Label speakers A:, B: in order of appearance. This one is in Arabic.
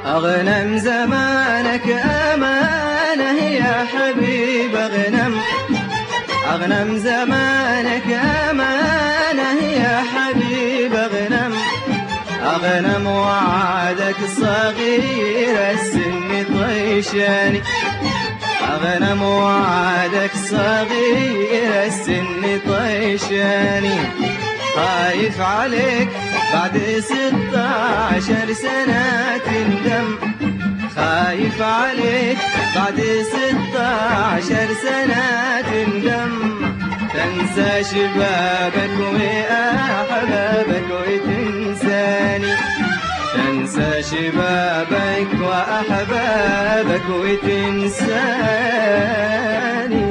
A: أغنم زمانك أمانة يا حبيب أغنم زمانك أمانة يا حبيب أغنم وعدك صغير السن طيشاني أغنم وعدك صغير السن طيشاني خايف عليك بعد 16 سنة تندم خايف عليك بعد 16 سنة تندم تنسى شبابك وأحبابك وتنساني تنسى شبابك وأحبابك وتنساني